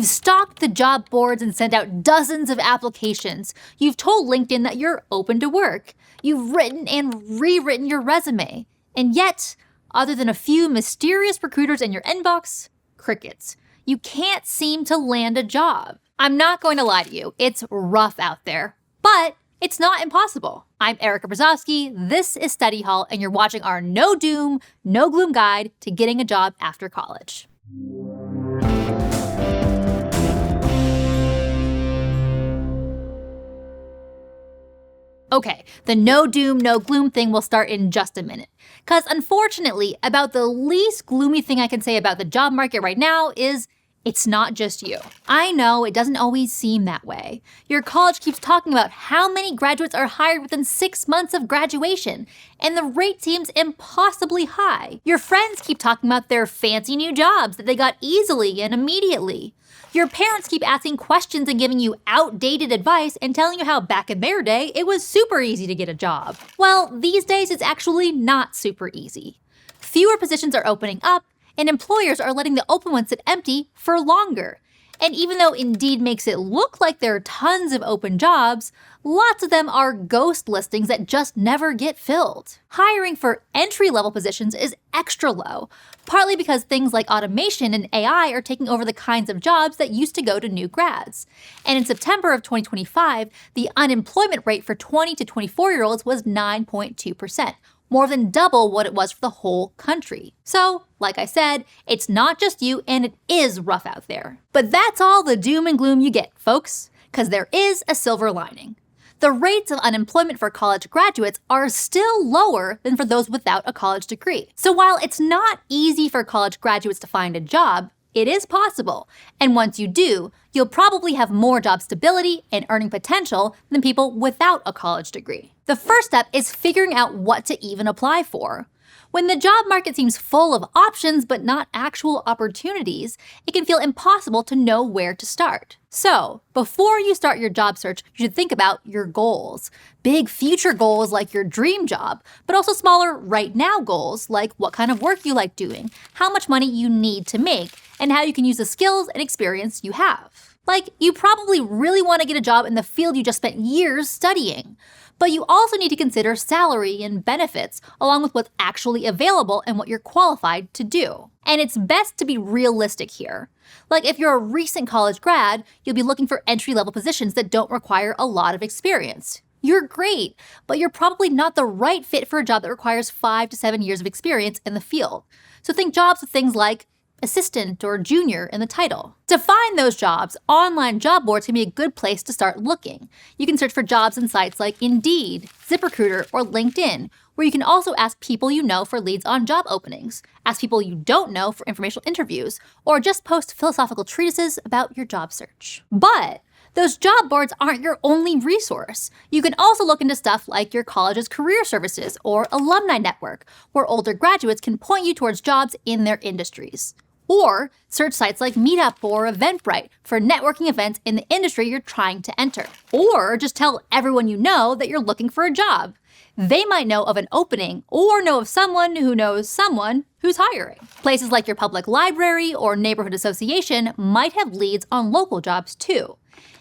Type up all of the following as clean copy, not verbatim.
You've stalked the job boards and sent out dozens of applications. You've told LinkedIn that you're open to work. You've written and rewritten your resume. And yet, other than a few mysterious recruiters in your inbox, crickets. You can't seem to land a job. I'm not going to lie to you, it's rough out there, but it's not impossible. I'm Erica Brzezowski, this is Study Hall, and you're watching our no doom, no gloom guide to getting a job after college. Okay, the no doom, no gloom thing will start in just a minute. Because unfortunately, about the least gloomy thing I can say about the job market right now is it's not just you. I know it doesn't always seem that way. Your college keeps talking about how many graduates are hired within 6 months of graduation, and the rate seems impossibly high. Your friends keep talking about their fancy new jobs that they got easily and immediately. Your parents keep asking questions and giving you outdated advice and telling you how back in their day, it was super easy to get a job. Well, these days it's actually not super easy. Fewer positions are opening up, and employers are letting the open ones sit empty for longer. And even though Indeed makes it look like there are tons of open jobs, lots of them are ghost listings that just never get filled. Hiring for entry-level positions is extra low, partly because things like automation and AI are taking over the kinds of jobs that used to go to new grads. And in September of 2025, the unemployment rate for 20 to 24-year-olds was 9.2%. More than double what it was for the whole country. So, like I said, it's not just you and it is rough out there. But that's all the doom and gloom you get, folks, because there is a silver lining. The rates of unemployment for college graduates are still lower than for those without a college degree. So while it's not easy for college graduates to find a job, it is possible, and once you do, you'll probably have more job stability and earning potential than people without a college degree. The first step is figuring out what to even apply for. When the job market seems full of options but not actual opportunities, it can feel impossible to know where to start. So, before you start your job search, you should think about your goals. Big future goals like your dream job, but also smaller right now goals like what kind of work you like doing, how much money you need to make, and how you can use the skills and experience you have. Like, you probably really want to get a job in the field you just spent years studying. But you also need to consider salary and benefits, along with what's actually available and what you're qualified to do. And it's best to be realistic here. Like, if you're a recent college grad, you'll be looking for entry-level positions that don't require a lot of experience. You're great, but you're probably not the right fit for a job that requires 5 to 7 years of experience in the field. So think jobs with things like assistant or junior in the title. To find those jobs, online job boards can be a good place to start looking. You can search for jobs in sites like Indeed, ZipRecruiter, or LinkedIn, where you can also ask people you know for leads on job openings, ask people you don't know for informational interviews, or just post philosophical treatises about your job search. But those job boards aren't your only resource. You can also look into stuff like your college's career services or alumni network, where older graduates can point you towards jobs in their industries. Or search sites like Meetup or Eventbrite for networking events in the industry you're trying to enter. Or just tell everyone you know that you're looking for a job. They might know of an opening or know of someone who knows someone who's hiring. Places like your public library or neighborhood association might have leads on local jobs too.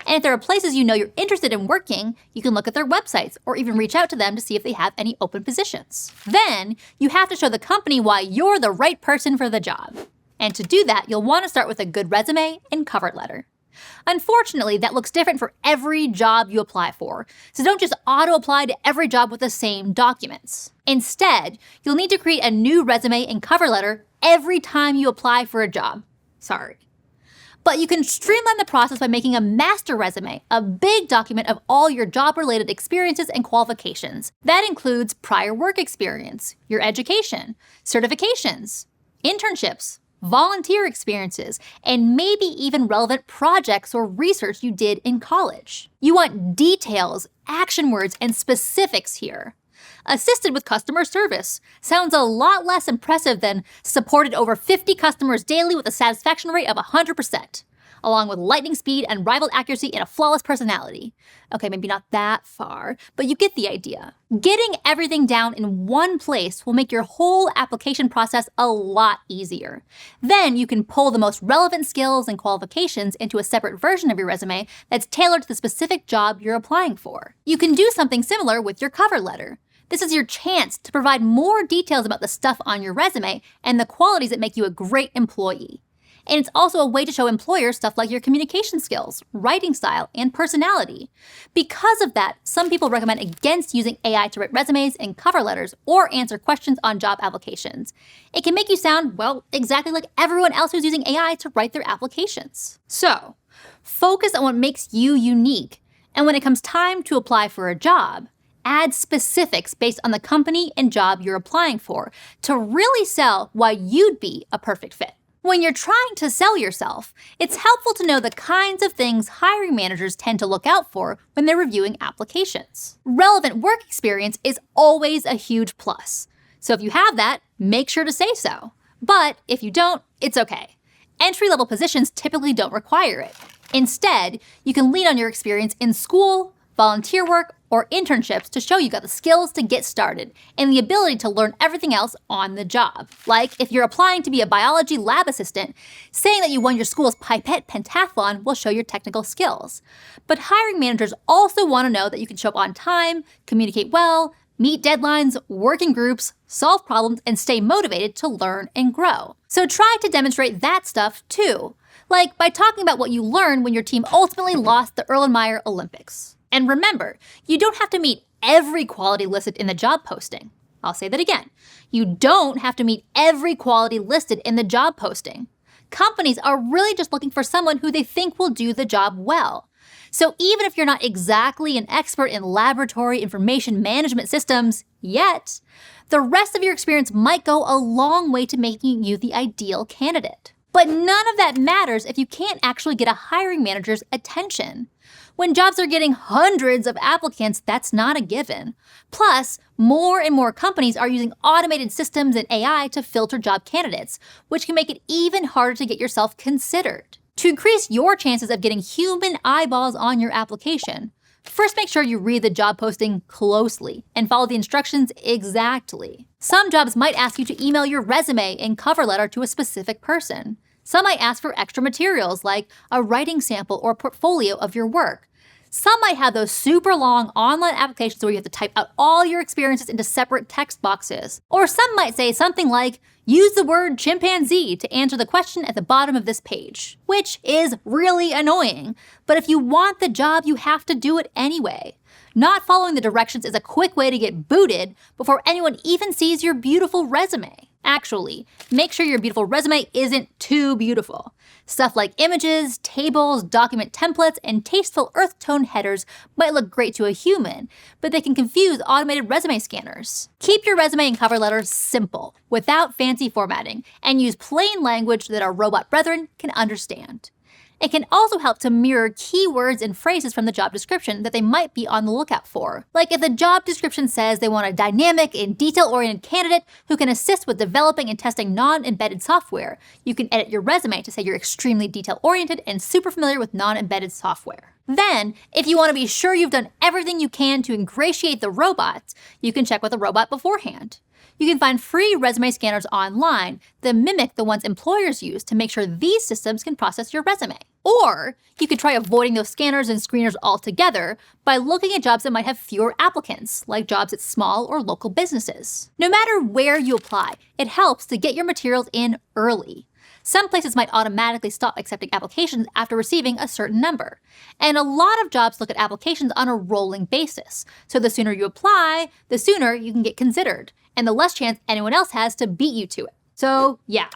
And if there are places you know you're interested in working, you can look at their websites or even reach out to them to see if they have any open positions. Then, you have to show the company why you're the right person for the job. And to do that, you'll want to start with a good resume and cover letter. Unfortunately, that looks different for every job you apply for, so don't just auto-apply to every job with the same documents. Instead, you'll need to create a new resume and cover letter every time you apply for a job. Sorry. But you can streamline the process by making a master resume, a big document of all your job-related experiences and qualifications. That includes prior work experience, your education, certifications, internships, volunteer experiences, and maybe even relevant projects or research you did in college. You want details, action words, and specifics here. Assisted with customer service sounds a lot less impressive than supported over 50 customers daily with a satisfaction rate of 100%. along with lightning speed, unrivaled accuracy, and a flawless personality. Okay, maybe not that far, but you get the idea. Getting everything down in one place will make your whole application process a lot easier. Then you can pull the most relevant skills and qualifications into a separate version of your resume that's tailored to the specific job you're applying for. You can do something similar with your cover letter. This is your chance to provide more details about the stuff on your resume and the qualities that make you a great employee. And it's also a way to show employers stuff like your communication skills, writing style, and personality. Because of that, some people recommend against using AI to write resumes and cover letters or answer questions on job applications. It can make you sound, well, exactly like everyone else who's using AI to write their applications. So, focus on what makes you unique. And when it comes time to apply for a job, add specifics based on the company and job you're applying for to really sell why you'd be a perfect fit. When you're trying to sell yourself, it's helpful to know the kinds of things hiring managers tend to look out for when they're reviewing applications. Relevant work experience is always a huge plus. So if you have that, make sure to say so. But if you don't, it's okay. Entry-level positions typically don't require it. Instead, you can lean on your experience in school, volunteer work, or internships to show you got the skills to get started and the ability to learn everything else on the job. Like if you're applying to be a biology lab assistant, saying that you won your school's pipette pentathlon will show your technical skills. But hiring managers also want to know that you can show up on time, communicate well, meet deadlines, work in groups, solve problems, and stay motivated to learn and grow. So try to demonstrate that stuff too, like by talking about what you learned when your team ultimately lost the Erlenmeyer Olympics. And remember, you don't have to meet every quality listed in the job posting. I'll say that again. You don't have to meet every quality listed in the job posting. Companies are really just looking for someone who they think will do the job well. So even if you're not exactly an expert in laboratory information management systems yet, the rest of your experience might go a long way to making you the ideal candidate. But none of that matters if you can't actually get a hiring manager's attention. When jobs are getting hundreds of applicants, that's not a given. Plus, more and more companies are using automated systems and AI to filter job candidates, which can make it even harder to get yourself considered. To increase your chances of getting human eyeballs on your application, first make sure you read the job posting closely and follow the instructions exactly. Some jobs might ask you to email your resume and cover letter to a specific person. Some might ask for extra materials like a writing sample or portfolio of your work. Some might have those super long online applications where you have to type out all your experiences into separate text boxes. Or some might say something like, use the word chimpanzee to answer the question at the bottom of this page, which is really annoying. But if you want the job, you have to do it anyway. Not following the directions is a quick way to get booted before anyone even sees your beautiful resume. Actually, make sure your beautiful resume isn't too beautiful. Stuff like images, tables, document templates, and tasteful earth tone headers might look great to a human, but they can confuse automated resume scanners. Keep your resume and cover letter simple, without fancy formatting, and use plain language that our robot brethren can understand. It can also help to mirror keywords and phrases from the job description that they might be on the lookout for. Like if the job description says they want a dynamic and detail-oriented candidate who can assist with developing and testing non-embedded software, you can edit your resume to say you're extremely detail-oriented and super familiar with non-embedded software. Then, if you want to be sure you've done everything you can to ingratiate the robots, you can check with the robot beforehand. You can find free resume scanners online that mimic the ones employers use to make sure these systems can process your resume. Or you could try avoiding those scanners and screeners altogether by looking at jobs that might have fewer applicants, like jobs at small or local businesses. No matter where you apply, it helps to get your materials in early. Some places might automatically stop accepting applications after receiving a certain number. And a lot of jobs look at applications on a rolling basis. So the sooner you apply, the sooner you can get considered, and the less chance anyone else has to beat you to it. So yeah,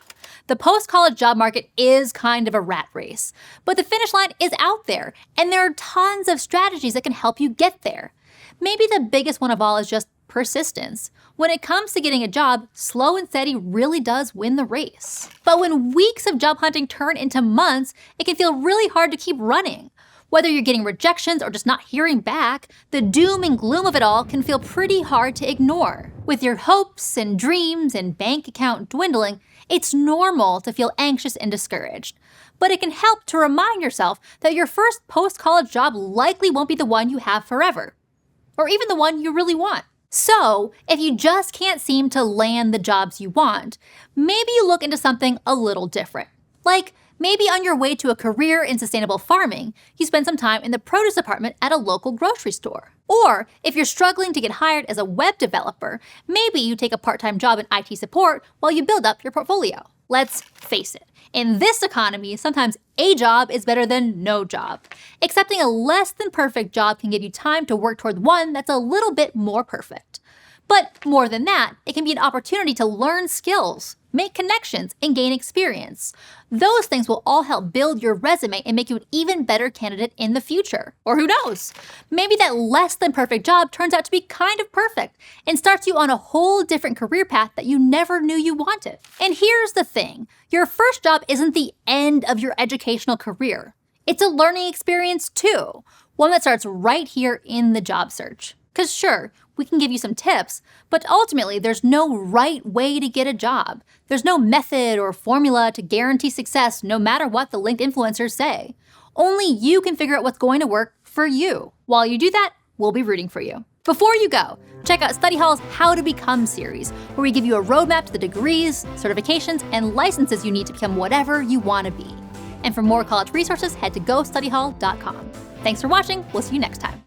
the post-college job market is kind of a rat race, but the finish line is out there, and there are tons of strategies that can help you get there. Maybe the biggest one of all is just persistence. When it comes to getting a job, slow and steady really does win the race. But when weeks of job hunting turn into months, it can feel really hard to keep running. Whether you're getting rejections or just not hearing back, the doom and gloom of it all can feel pretty hard to ignore. With your hopes and dreams and bank account dwindling, it's normal to feel anxious and discouraged. but it can help to remind yourself that your first post-college job likely won't be the one you have forever, or even the one you really want. So, if you just can't seem to land the jobs you want, maybe you look into something a little different. Like, maybe on your way to a career in sustainable farming, you spend some time in the produce department at a local grocery store. Or, if you're struggling to get hired as a web developer, maybe you take a part-time job in IT support while you build up your portfolio. Let's face it, in this economy, sometimes a job is better than no job. Accepting a less than perfect job can give you time to work toward one that's a little bit more perfect. But more than that, it can be an opportunity to learn skills, make connections, and gain experience. Those things will all help build your resume and make you an even better candidate in the future. Or who knows? Maybe that less than perfect job turns out to be kind of perfect and starts you on a whole different career path that you never knew you wanted. And here's the thing, your first job isn't the end of your educational career. It's a learning experience too, one that starts right here in the job search. Because sure, we can give you some tips, but ultimately there's no right way to get a job. There's no method or formula to guarantee success no matter what the linked influencers say. Only you can figure out what's going to work for you. While you do that, we'll be rooting for you. Before you go, check out Study Hall's How to Become series, where we give you a roadmap to the degrees, certifications, and licenses you need to become whatever you want to be. And for more college resources, head to gostudyhall.com. Thanks for watching. We'll see you next time.